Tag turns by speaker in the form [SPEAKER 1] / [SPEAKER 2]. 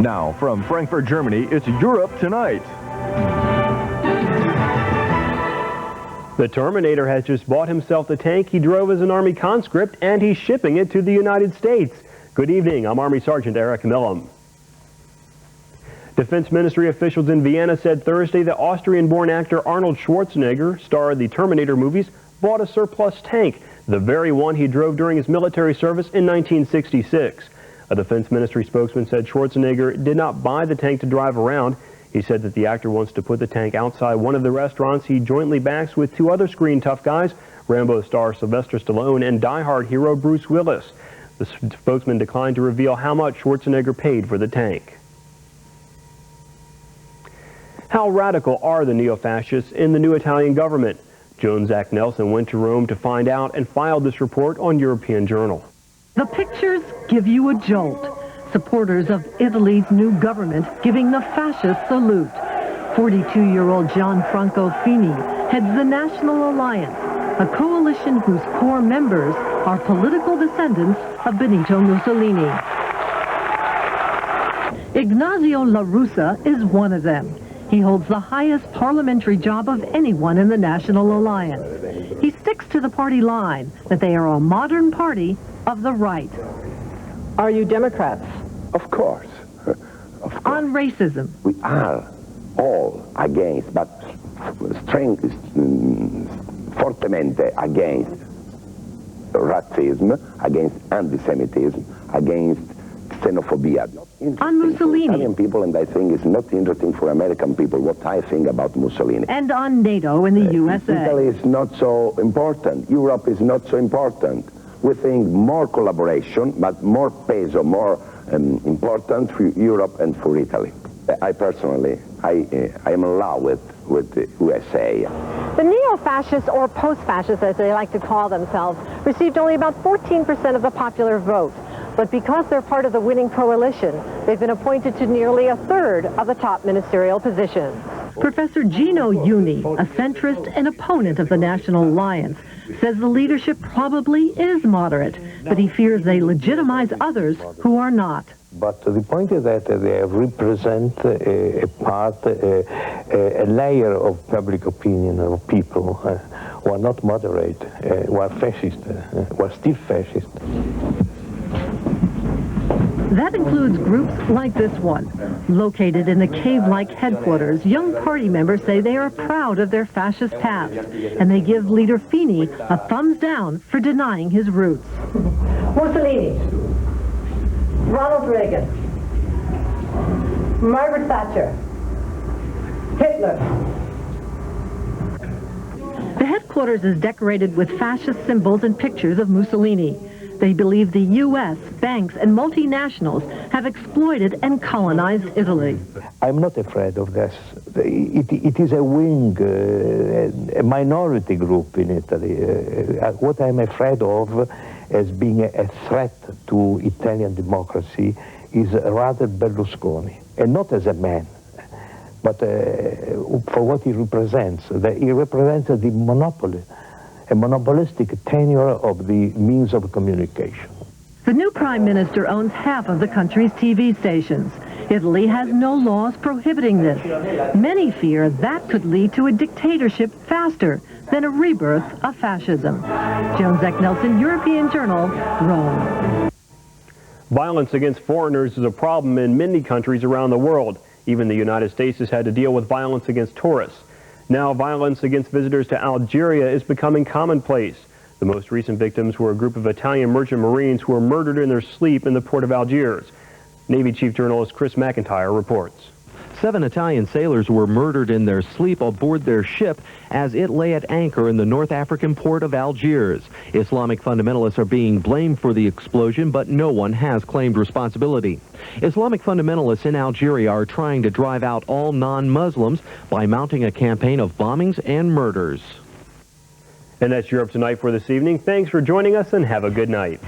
[SPEAKER 1] Now, from Frankfurt, Germany, it's Europe Tonight.
[SPEAKER 2] The Terminator has just bought himself the tank he drove as an Army conscript, and he's shipping it to the United States. Good evening, I'm Army Sergeant Eric Millam. Defense Ministry officials in Vienna said Thursday that Austrian-born actor Arnold Schwarzenegger, star of the Terminator movies, bought a surplus tank, the very one he drove during his military service in 1966. A Defense Ministry spokesman said Schwarzenegger did not buy the tank to drive around. He said that the actor wants to put the tank outside one of the restaurants he jointly backs with two other screen tough guys, Rambo star Sylvester Stallone and Die Hard hero Bruce Willis. The spokesman declined to reveal how much Schwarzenegger paid for the tank. How radical are the neo-fascists in the new Italian government? Joan Zach Nelson went to Rome to find out and filed this report on European Journal.
[SPEAKER 3] The pictures give you a jolt. Supporters of Italy's new government giving the fascist salute. 42-year-old Gianfranco Fini heads the National Alliance, a coalition whose core members are political descendants of Benito Mussolini. Ignazio La Russa is one of them. He holds the highest parliamentary job of anyone in the National Alliance. He sticks to the party line that they are a modern party of the right. Are you Democrats?
[SPEAKER 4] Of course.
[SPEAKER 3] On racism.
[SPEAKER 4] We are all against, but fortemente against racism, against anti-Semitism, against xenophobia.
[SPEAKER 3] On Mussolini.
[SPEAKER 4] Italian people, and I think it's not interesting for American people what I think about Mussolini.
[SPEAKER 3] And on NATO in the USA.
[SPEAKER 4] Italy is not so important. Europe is not so important. We think more collaboration, but more peso, more important for Europe and for Italy. I personally, I am in love with the USA.
[SPEAKER 5] The neo-fascists, or post-fascists as they like to call themselves, received only about 14% of the popular vote. But because they're part of the winning coalition, they've been appointed to nearly a third of the top ministerial positions.
[SPEAKER 3] Professor Gino Uni, a centrist and opponent of the National Alliance, says the leadership probably is moderate, but he fears they legitimize others who are not.
[SPEAKER 6] But the point is that they represent a part, a layer of public opinion of people who are not moderate, who are fascist, who are still fascist.
[SPEAKER 3] That includes groups like this one. Located in the cave-like headquarters, young party members say they are proud of their fascist past, and they give leader Fini a thumbs down for denying his roots.
[SPEAKER 5] Mussolini, Ronald Reagan, Margaret Thatcher, Hitler.
[SPEAKER 3] The headquarters is decorated with fascist symbols and pictures of Mussolini. They believe the U.S., banks, and multinationals have exploited and colonized Italy.
[SPEAKER 6] I'm not afraid of this. It is a wing, a minority group in Italy. What I'm afraid of as being a threat to Italian democracy is rather Berlusconi, and not as a man, but for what he represents. He represents the monopoly, a monopolistic tenure of the means of communication.
[SPEAKER 3] The new prime minister owns half of the country's TV stations. Italy has no laws prohibiting this. Many fear that could lead to a dictatorship faster than a rebirth of fascism. Joan Zach Nelson, European Journal, Rome.
[SPEAKER 2] Violence against foreigners is a problem in many countries around the world. Even the United States has had to deal with violence against tourists. Now, violence against visitors to Algeria is becoming commonplace. The most recent victims were a group of Italian merchant marines who were murdered in their sleep in the port of Algiers. Navy Chief Journalist Chris McIntyre reports.
[SPEAKER 7] 7 Italian sailors were murdered in their sleep aboard their ship as it lay at anchor in the North African port of Algiers. Islamic fundamentalists are being blamed for the explosion, but no one has claimed responsibility. Islamic fundamentalists in Algeria are trying to drive out all non-Muslims by mounting a campaign of bombings and murders.
[SPEAKER 2] And that's Europe Tonight for this evening. Thanks for joining us and have a good night.